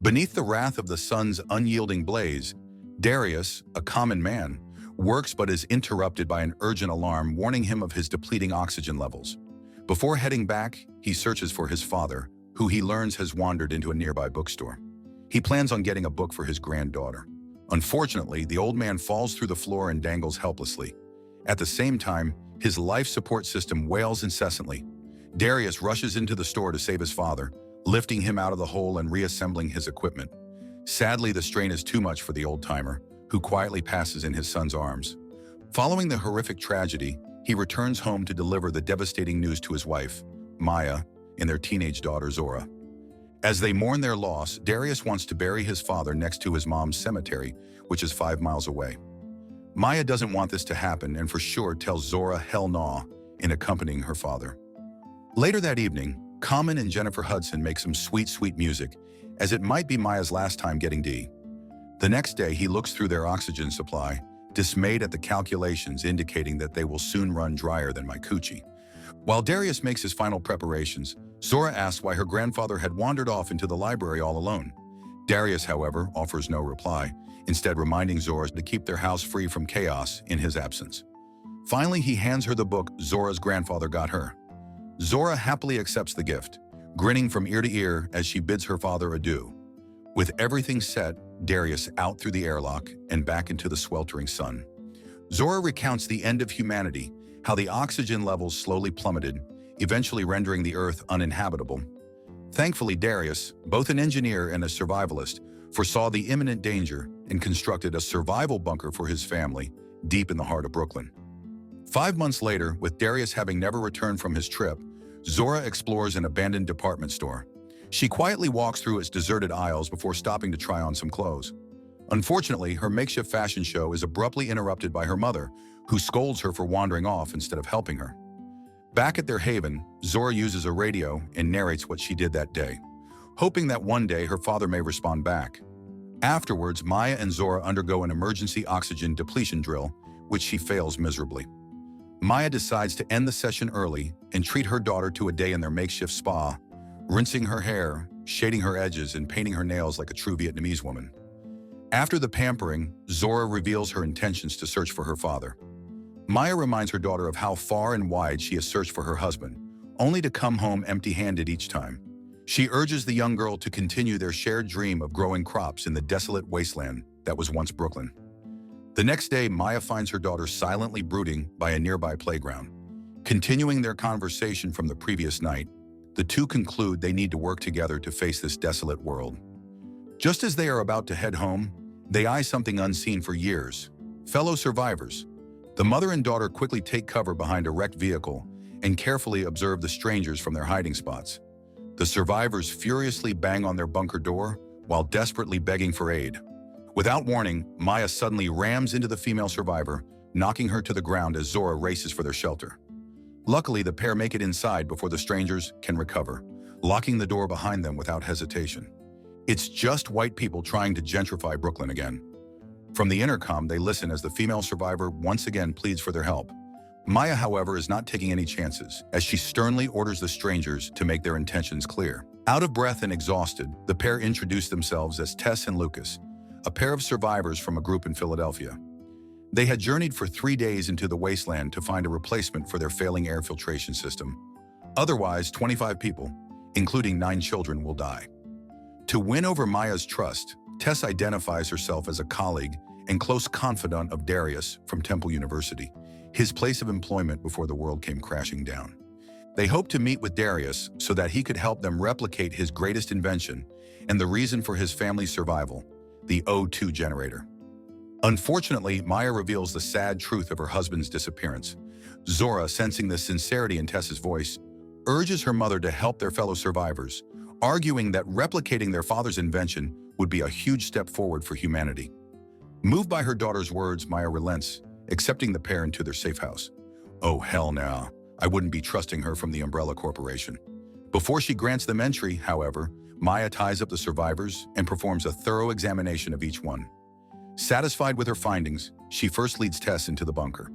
Beneath the wrath of the sun's unyielding blaze, Darius, a common man, works but is interrupted by an urgent alarm warning him of his depleting oxygen levels. Before heading back, he searches for his father, who he learns has wandered into a nearby bookstore. He plans on getting a book for his granddaughter. Unfortunately, the old man falls through the floor and dangles helplessly. At the same time, his life support system wails incessantly. Darius rushes into the store to save his father, lifting him out of the hole and reassembling his equipment. Sadly, the strain is too much for the old-timer, who quietly passes in his son's arms. Following the horrific tragedy, he returns home to deliver the devastating news to his wife, Maya, and their teenage daughter, Zora. As they mourn their loss, Darius wants to bury his father next to his mom's cemetery, which is 5 miles away. Maya doesn't want this to happen and for sure tells Zora hell nah in accompanying her father. Later that evening, Common and Jennifer Hudson make some sweet, sweet music, as it might be Maya's last time getting D. The next day, he looks through their oxygen supply, dismayed at the calculations indicating that they will soon run drier than my coochie. While Darius makes his final preparations, Zora asks why her grandfather had wandered off into the library all alone. Darius, however, offers no reply, instead reminding Zora to keep their house free from chaos in his absence. Finally, he hands her the book Zora's grandfather got her. Zora happily accepts the gift, grinning from ear to ear as she bids her father adieu. With everything set, Darius out through the airlock and back into the sweltering sun. Zora recounts the end of humanity, how the oxygen levels slowly plummeted, eventually rendering the Earth uninhabitable. Thankfully, Darius, both an engineer and a survivalist, foresaw the imminent danger and constructed a survival bunker for his family deep in the heart of Brooklyn. 5 months later, with Darius having never returned from his trip, Zora explores an abandoned department store. She quietly walks through its deserted aisles before stopping to try on some clothes. Unfortunately, her makeshift fashion show is abruptly interrupted by her mother, who scolds her for wandering off instead of helping her. Back at their haven, Zora uses a radio and narrates what she did that day, hoping that one day her father may respond back. Afterwards, Maya and Zora undergo an emergency oxygen depletion drill, which she fails miserably. Maya decides to end the session early and treat her daughter to a day in their makeshift spa, rinsing her hair, shading her edges, and painting her nails like a true Vietnamese woman. After the pampering, Zora reveals her intentions to search for her father. Maya reminds her daughter of how far and wide she has searched for her husband, only to come home empty-handed each time. She urges the young girl to continue their shared dream of growing crops in the desolate wasteland that was once Brooklyn. The next day, Maya finds her daughter silently brooding by a nearby playground. Continuing their conversation from the previous night, the two conclude they need to work together to face this desolate world. Just as they are about to head home, they eye something unseen for years: fellow survivors. The mother and daughter quickly take cover behind a wrecked vehicle and carefully observe the strangers from their hiding spots. The survivors furiously bang on their bunker door while desperately begging for aid. Without warning, Maya suddenly rams into the female survivor, knocking her to the ground as Zora races for their shelter. Luckily, the pair make it inside before the strangers can recover, locking the door behind them without hesitation. It's just white people trying to gentrify Brooklyn again. From the intercom, they listen as the female survivor once again pleads for their help. Maya, however, is not taking any chances, as she sternly orders the strangers to make their intentions clear. Out of breath and exhausted, the pair introduce themselves as Tess and Lucas, a pair of survivors from a group in Philadelphia. They had journeyed for 3 days into the wasteland to find a replacement for their failing air filtration system. Otherwise, 25 people, including 9 children, will die. To win over Maya's trust, Tess identifies herself as a colleague and close confidant of Darius from Temple University, his place of employment before the world came crashing down. They hope to meet with Darius so that he could help them replicate his greatest invention and the reason for his family's survival, the O2 generator. Unfortunately, Maya reveals the sad truth of her husband's disappearance. Zora, sensing the sincerity in Tess's voice, urges her mother to help their fellow survivors, arguing that replicating their father's invention would be a huge step forward for humanity. Moved by her daughter's words, Maya relents, accepting the pair into their safe house. Oh, hell no. I wouldn't be trusting her from the Umbrella Corporation. Before she grants them entry, however, Maya ties up the survivors and performs a thorough examination of each one. Satisfied with her findings, she first leads Tess into the bunker.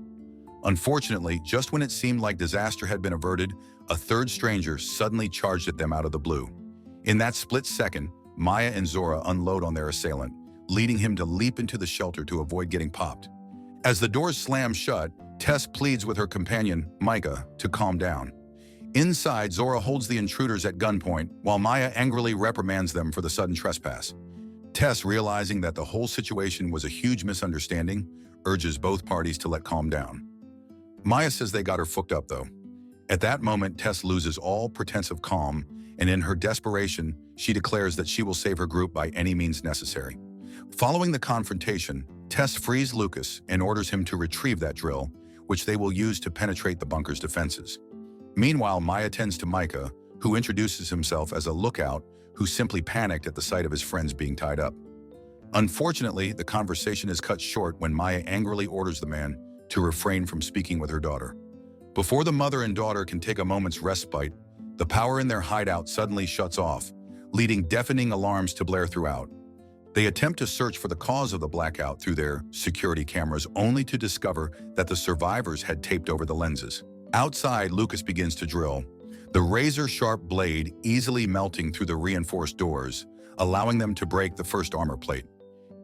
Unfortunately, just when it seemed like disaster had been averted, a third stranger suddenly charged at them out of the blue. In that split second, Maya and Zora unload on their assailant, leading him to leap into the shelter to avoid getting popped. As the doors slam shut, Tess pleads with her companion, Micah, to calm down. Inside, Zora holds the intruders at gunpoint, while Maya angrily reprimands them for the sudden trespass. Tess, realizing that the whole situation was a huge misunderstanding, urges both parties to let calm down. Maya says they got her fucked up, though. At that moment, Tess loses all pretense of calm, and in her desperation, she declares that she will save her group by any means necessary. Following the confrontation, Tess frees Lucas and orders him to retrieve that drill, which they will use to penetrate the bunker's defenses. Meanwhile, Maya tends to Micah, who introduces himself as a lookout who simply panicked at the sight of his friends being tied up. Unfortunately, the conversation is cut short when Maya angrily orders the man to refrain from speaking with her daughter. Before the mother and daughter can take a moment's respite, the power in their hideout suddenly shuts off, leading deafening alarms to blare throughout. They attempt to search for the cause of the blackout through their security cameras, only to discover that the survivors had taped over the lenses. Outside, Lucas begins to drill, the razor-sharp blade easily melting through the reinforced doors, allowing them to break the first armor plate.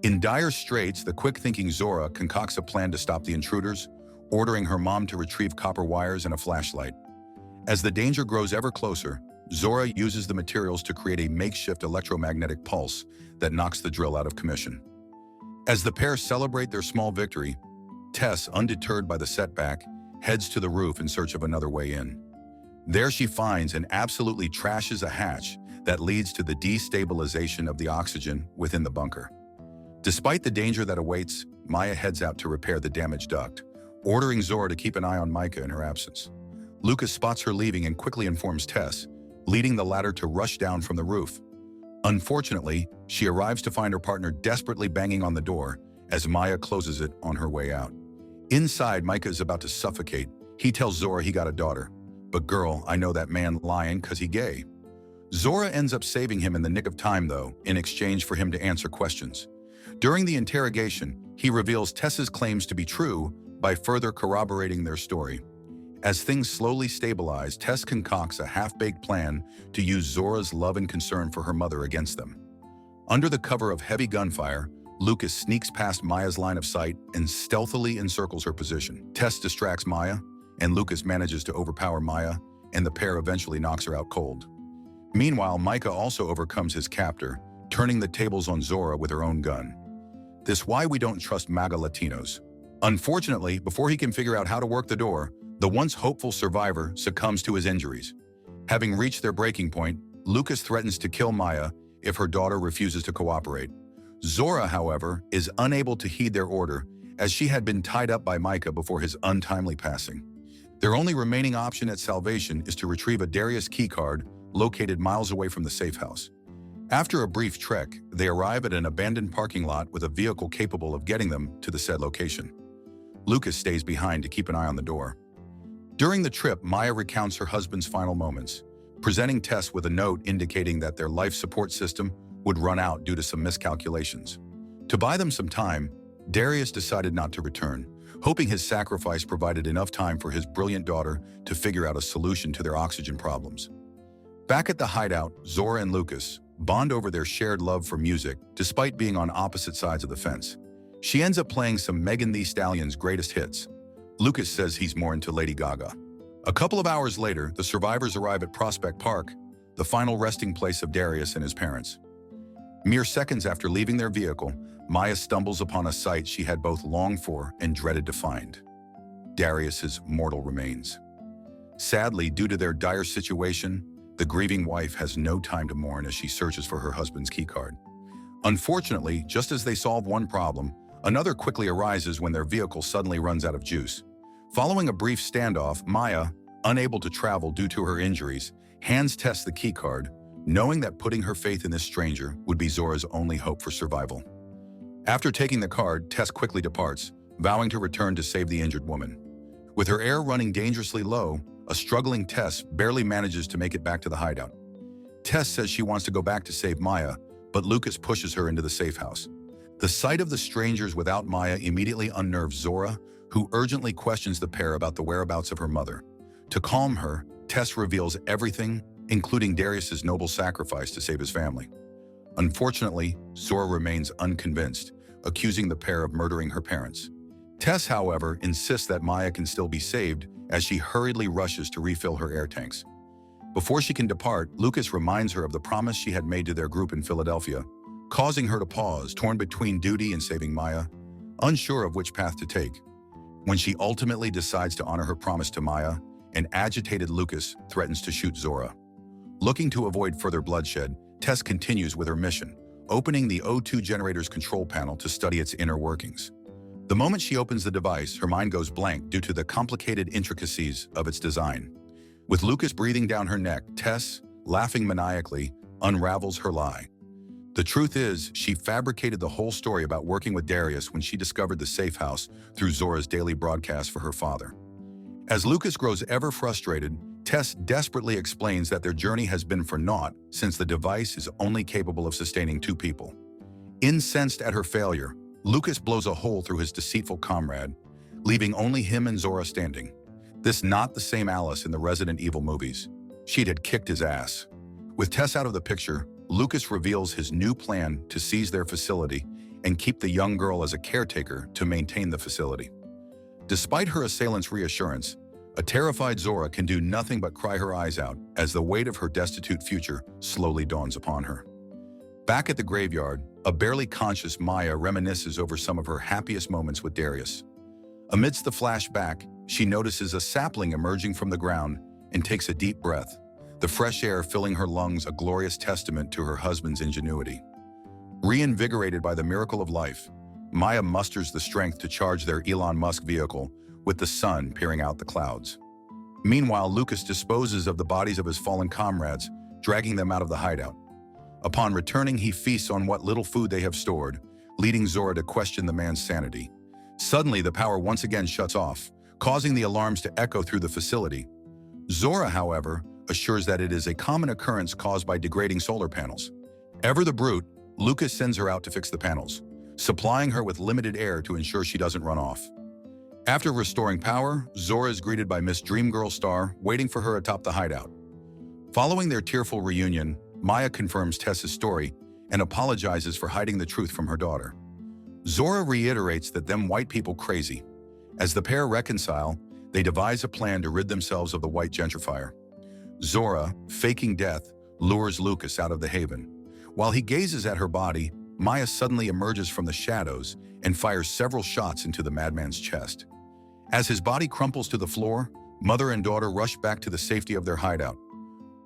In dire straits, the quick-thinking Zora concocts a plan to stop the intruders, ordering her mom to retrieve copper wires and a flashlight. As the danger grows ever closer, Zora uses the materials to create a makeshift electromagnetic pulse that knocks the drill out of commission. As the pair celebrate their small victory, Tess, undeterred by the setback, heads to the roof in search of another way in. There she finds and absolutely trashes a hatch that leads to the destabilization of the oxygen within the bunker. Despite the danger that awaits, Maya heads out to repair the damaged duct, ordering Zora to keep an eye on Micah in her absence. Lucas spots her leaving and quickly informs Tess, leading the latter to rush down from the roof. Unfortunately, she arrives to find her partner desperately banging on the door as Maya closes it on her way out. Inside, Micah is about to suffocate. He tells Zora he got a daughter. But girl, I know that man lying 'cause he gay. Zora ends up saving him in the nick of time, though, in exchange for him to answer questions. During the interrogation, he reveals Tess's claims to be true by further corroborating their story. As things slowly stabilize, Tess concocts a half-baked plan to use Zora's love and concern for her mother against them. Under the cover of heavy gunfire, Lucas sneaks past Maya's line of sight and stealthily encircles her position. Tess distracts Maya, and Lucas manages to overpower Maya, and the pair eventually knocks her out cold. Meanwhile, Micah also overcomes his captor, turning the tables on Zora with her own gun. This why we don't trust MAGA Latinos. Unfortunately, before he can figure out how to work the door, the once hopeful survivor succumbs to his injuries. Having reached their breaking point, Lucas threatens to kill Maya if her daughter refuses to cooperate. Zora, however, is unable to heed their order, as she had been tied up by Micah before his untimely passing. Their only remaining option at salvation is to retrieve a Darius keycard located miles away from the safe house. After a brief trek, they arrive at an abandoned parking lot with a vehicle capable of getting them to the said location. Lucas stays behind to keep an eye on the door. During the trip, Maya recounts her husband's final moments, presenting Tess with a note indicating that their life support system would run out due to some miscalculations. To buy them some time, Darius decided not to return, hoping his sacrifice provided enough time for his brilliant daughter to figure out a solution to their oxygen problems. Back at the hideout, Zora and Lucas bond over their shared love for music, despite being on opposite sides of the fence. She ends up playing some Megan Thee Stallion's greatest hits. Lucas says he's more into Lady Gaga. A couple of hours later, the survivors arrive at Prospect Park, the final resting place of Darius and his parents. Mere seconds after leaving their vehicle, Maya stumbles upon a sight she had both longed for and dreaded to find: Darius's mortal remains. Sadly, due to their dire situation, the grieving wife has no time to mourn as she searches for her husband's keycard. Unfortunately, just as they solve one problem, another quickly arises when their vehicle suddenly runs out of juice. Following a brief standoff, Maya, unable to travel due to her injuries, hands Tess the keycard, knowing that putting her faith in this stranger would be Zora's only hope for survival. After taking the card, Tess quickly departs, vowing to return to save the injured woman. With her air running dangerously low, a struggling Tess barely manages to make it back to the hideout. Tess says she wants to go back to save Maya, but Lucas pushes her into the safe house. The sight of the strangers without Maya immediately unnerves Zora, who urgently questions the pair about the whereabouts of her mother. To calm her, Tess reveals everything, including Darius's noble sacrifice to save his family. Unfortunately, Zora remains unconvinced, accusing the pair of murdering her parents. Tess, however, insists that Maya can still be saved as she hurriedly rushes to refill her air tanks. Before she can depart, Lucas reminds her of the promise she had made to their group in Philadelphia, causing her to pause, torn between duty and saving Maya, unsure of which path to take. When she ultimately decides to honor her promise to Maya, an agitated Lucas threatens to shoot Zora. Looking to avoid further bloodshed, Tess continues with her mission, opening the O2 generator's control panel to study its inner workings. The moment she opens the device, her mind goes blank due to the complicated intricacies of its design. With Lucas breathing down her neck, Tess, laughing maniacally, unravels her lie. The truth is, she fabricated the whole story about working with Darius when she discovered the safe house through Zora's daily broadcast for her father. As Lucas grows ever frustrated, Tess desperately explains that their journey has been for naught since the device is only capable of sustaining 2 people. Incensed at her failure, Lucas blows a hole through his deceitful comrade, leaving only him and Zora standing. This not the same Alice in the Resident Evil movies. She'd had kicked his ass. With Tess out of the picture, Lucas reveals his new plan to seize their facility and keep the young girl as a caretaker to maintain the facility. Despite her assailant's reassurance, a terrified Zora can do nothing but cry her eyes out as the weight of her destitute future slowly dawns upon her. Back at the graveyard, a barely conscious Maya reminisces over some of her happiest moments with Darius. Amidst the flashback, she notices a sapling emerging from the ground and takes a deep breath, the fresh air filling her lungs a glorious testament to her husband's ingenuity. Reinvigorated by the miracle of life, Maya musters the strength to charge their Elon Musk vehicle with the sun peering out the clouds. Meanwhile, Lucas disposes of the bodies of his fallen comrades, dragging them out of the hideout. Upon returning, he feasts on what little food they have stored, leading Zora to question the man's sanity. Suddenly, the power once again shuts off, causing the alarms to echo through the facility. Zora, however, assures that it is a common occurrence caused by degrading solar panels. Ever the brute, Lucas sends her out to fix the panels, supplying her with limited air to ensure she doesn't run off. After restoring power, Zora is greeted by Miss Dreamgirl Star, waiting for her atop the hideout. Following their tearful reunion, Maya confirms Tess's story and apologizes for hiding the truth from her daughter. Zora reiterates that them white people crazy. As the pair reconcile, they devise a plan to rid themselves of the white gentrifier. Zora, faking death, lures Lucas out of the haven. While he gazes at her body, Maya suddenly emerges from the shadows and fires several shots into the madman's chest. As his body crumples to the floor, mother and daughter rush back to the safety of their hideout.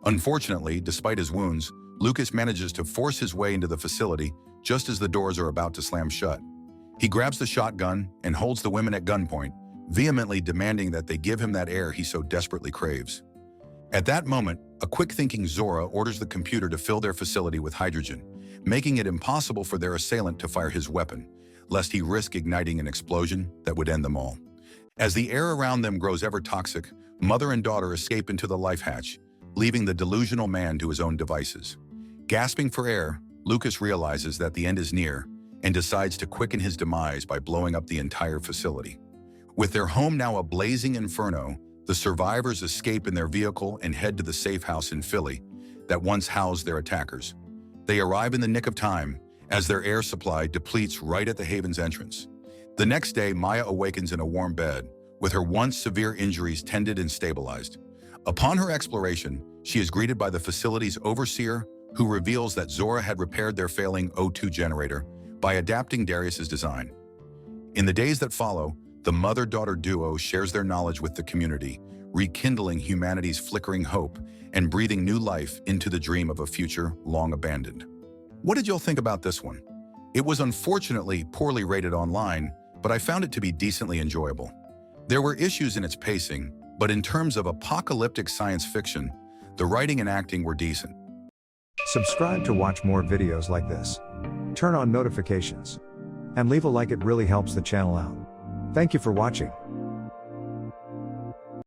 Unfortunately, despite his wounds, Lucas manages to force his way into the facility just as the doors are about to slam shut. He grabs the shotgun and holds the women at gunpoint, vehemently demanding that they give him that air he so desperately craves. At that moment, a quick-thinking Zora orders the computer to fill their facility with hydrogen, making it impossible for their assailant to fire his weapon, lest he risk igniting an explosion that would end them all. As the air around them grows ever toxic, mother and daughter escape into the life hatch, leaving the delusional man to his own devices. Gasping for air, Lucas realizes that the end is near and decides to quicken his demise by blowing up the entire facility. With their home now a blazing inferno, the survivors escape in their vehicle and head to the safe house in Philly that once housed their attackers. They arrive in the nick of time as their air supply depletes right at the haven's entrance. The next day, Maya awakens in a warm bed, with her once severe injuries tended and stabilized. Upon her exploration, she is greeted by the facility's overseer, who reveals that Zora had repaired their failing O2 generator by adapting Darius's design. In the days that follow, the mother-daughter duo shares their knowledge with the community, rekindling humanity's flickering hope and breathing new life into the dream of a future long abandoned. What did y'all think about this one? It was unfortunately poorly rated online, but I found it to be decently enjoyable. There were issues in its pacing, but in terms of apocalyptic science fiction, the writing and acting were decent. Subscribe to watch more videos like this. Turn on notifications. And leave a like, it really helps the channel out. Thank you for watching.